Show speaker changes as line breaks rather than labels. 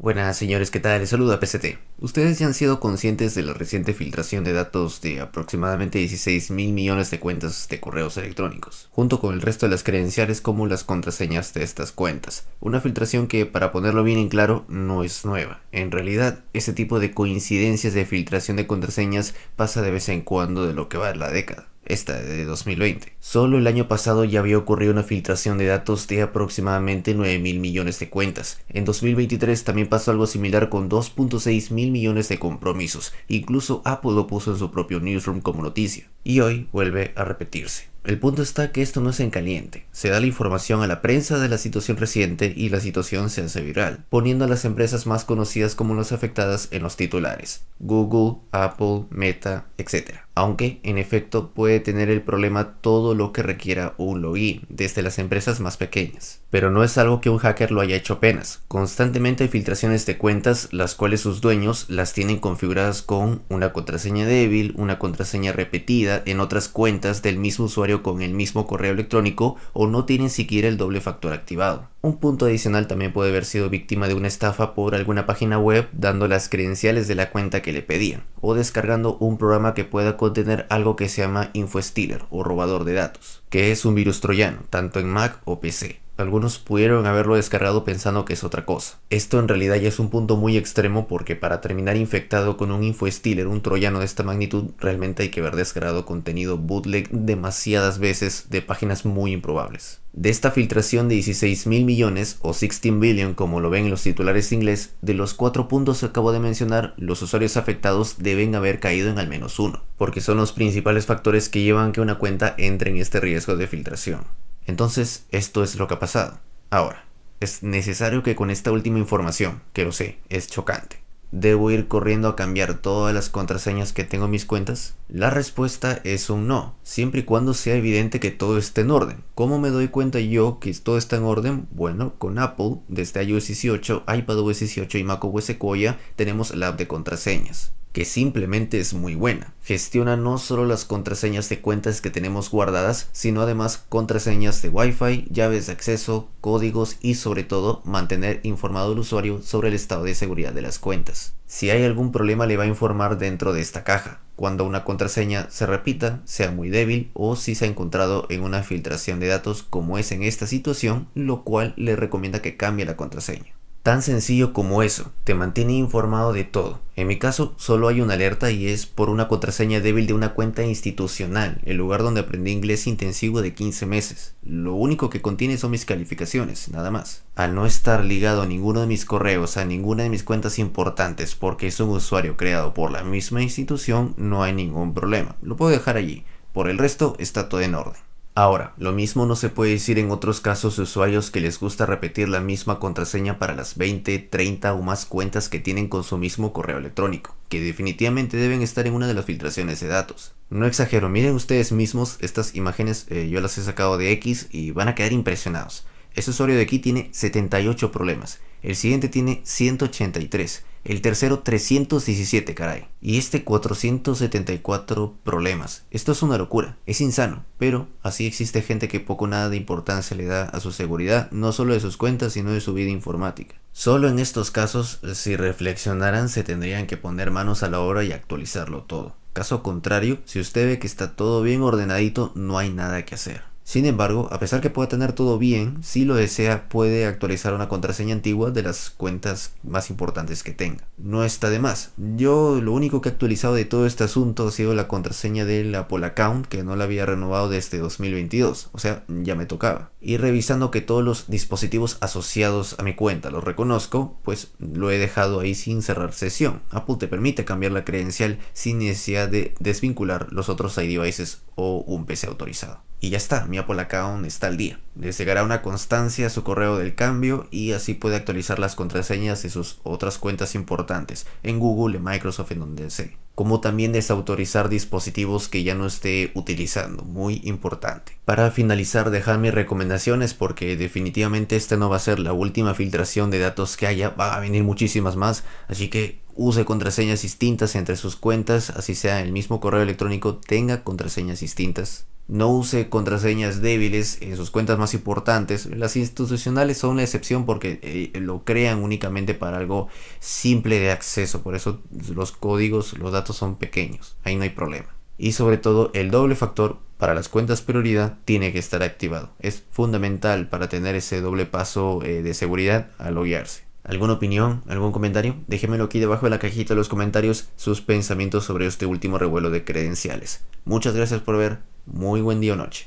Buenas señores, ¿qué tal? Les saluda PCT. Ustedes ya han sido conscientes de la reciente filtración de datos de aproximadamente 16 mil millones de cuentas de correos electrónicos, junto con el resto de las credenciales como las contraseñas de estas cuentas. Una filtración que, para ponerlo bien en claro, no es nueva. En realidad, este tipo de coincidencias de filtración de contraseñas pasa de vez en cuando de lo que va en la década. Esta de 2020. Solo el año pasado ya había ocurrido una filtración de datos de aproximadamente 9 mil millones de cuentas. En 2023 también pasó algo similar con 2.6 mil millones de compromisos. Incluso Apple lo puso en su propio newsroom como noticia. Y hoy vuelve a repetirse. El punto está que esto no es en caliente. Se da la información a la prensa de la situación reciente y la situación se hace viral, poniendo a las empresas más conocidas como las afectadas en los titulares: Google, Apple, Meta, etc. Aunque, en efecto, puede tener el problema todo lo que requiera un login, desde las empresas más pequeñas. Pero no es algo que un hacker lo haya hecho apenas. Constantemente hay filtraciones de cuentas, las cuales sus dueños las tienen configuradas con una contraseña débil, una contraseña repetida en otras cuentas del mismo usuario con el mismo correo electrónico, o no tienen siquiera el doble factor activado. Un punto adicional: también puede haber sido víctima de una estafa por alguna página web dando las credenciales de la cuenta que le pedían, o descargando un programa que pueda contener algo que se llama infostealer o robador de datos, que es un virus troyano, tanto en Mac o PC. Algunos pudieron haberlo descargado pensando que es otra cosa. Esto en realidad ya es un punto muy extremo, porque para terminar infectado con un infostealer, un troyano de esta magnitud, realmente hay que haber descargado contenido bootleg demasiadas veces de páginas muy improbables. De esta filtración de 16 mil millones o 16 billion, como lo ven en los titulares inglés, de los 4 puntos que acabo de mencionar, los usuarios afectados deben haber caído en al menos uno, porque son los principales factores que llevan a que una cuenta entre en este riesgo de filtración. Entonces, esto es lo que ha pasado. Ahora, ¿es necesario que con esta última información, que lo sé, es chocante, debo ir corriendo a cambiar todas las contraseñas que tengo en mis cuentas? La respuesta es un no, siempre y cuando sea evidente que todo esté en orden. ¿Cómo me doy cuenta yo que todo está en orden? Bueno, con Apple, desde iOS 18, iPadOS 18 y macOS Sequoia, tenemos la app de contraseñas, que simplemente es muy buena. Gestiona no solo las contraseñas de cuentas que tenemos guardadas, sino además contraseñas de Wi-Fi, llaves de acceso, códigos y sobre todo mantener informado al usuario sobre el estado de seguridad de las cuentas. Si hay algún problema, le va a informar dentro de esta caja, cuando una contraseña se repita, sea muy débil, o si se ha encontrado en una filtración de datos como es en esta situación, lo cual le recomienda que cambie la contraseña. Tan sencillo como eso, te mantiene informado de todo. En mi caso, solo hay una alerta y es por una contraseña débil de una cuenta institucional, el lugar donde aprendí inglés intensivo de 15 meses. Lo único que contiene son mis calificaciones, nada más. Al no estar ligado a ninguno de mis correos, a ninguna de mis cuentas importantes, porque es un usuario creado por la misma institución, no hay ningún problema. Lo puedo dejar allí. Por el resto, está todo en orden. Ahora, lo mismo no se puede decir en otros casos de usuarios que les gusta repetir la misma contraseña para las 20, 30 o más cuentas que tienen con su mismo correo electrónico, que definitivamente deben estar en una de las filtraciones de datos. No exagero, miren ustedes mismos estas imágenes, yo las he sacado de X y van a quedar impresionados. Este usuario de aquí tiene 78 problemas, el siguiente tiene 183, el tercero 317, caray, y este 474 problemas. Esto es una locura, es insano, pero así existe gente que poco o nada de importancia le da a su seguridad, no solo de sus cuentas sino de su vida informática. Solo en estos casos, si reflexionaran, se tendrían que poner manos a la obra y actualizarlo todo. Caso contrario, si usted ve que está todo bien ordenadito, no hay nada que hacer. Sin embargo, a pesar que pueda tener todo bien, si lo desea puede actualizar una contraseña antigua de las cuentas más importantes que tenga. No está de más. Yo lo único que he actualizado de todo este asunto ha sido la contraseña del Apple Account, que no la había renovado desde 2022, o sea, ya me tocaba. Y revisando que todos los dispositivos asociados a mi cuenta los reconozco, pues lo he dejado ahí sin cerrar sesión. Apple te permite cambiar la credencial sin necesidad de desvincular los otros iDevices o un PC autorizado. Y ya está, mi Apple Account está al día. Les llegará una constancia a su correo del cambio y así puede actualizar las contraseñas de sus otras cuentas importantes, en Google, en Microsoft, en donde sea. como también desautorizar dispositivos que ya no esté utilizando, muy importante. Para finalizar, dejar mis recomendaciones porque definitivamente esta no va a ser la última filtración de datos que haya, va a venir muchísimas más, así que use contraseñas distintas entre sus cuentas, así sea el mismo correo electrónico tenga contraseñas distintas. No use contraseñas débiles en sus cuentas más importantes. Las institucionales son la excepción porque lo crean únicamente para algo simple de acceso. Por eso los códigos, los datos son pequeños. Ahí no hay problema. Y sobre todo el doble factor para las cuentas prioridad tiene que estar activado. Es fundamental para tener ese doble paso de seguridad al loguearse. ¿Alguna opinión? ¿Algún comentario? Déjenmelo aquí debajo de la cajita de los comentarios sus pensamientos sobre este último revuelo de credenciales. Muchas gracias por ver. Muy buen día o noche.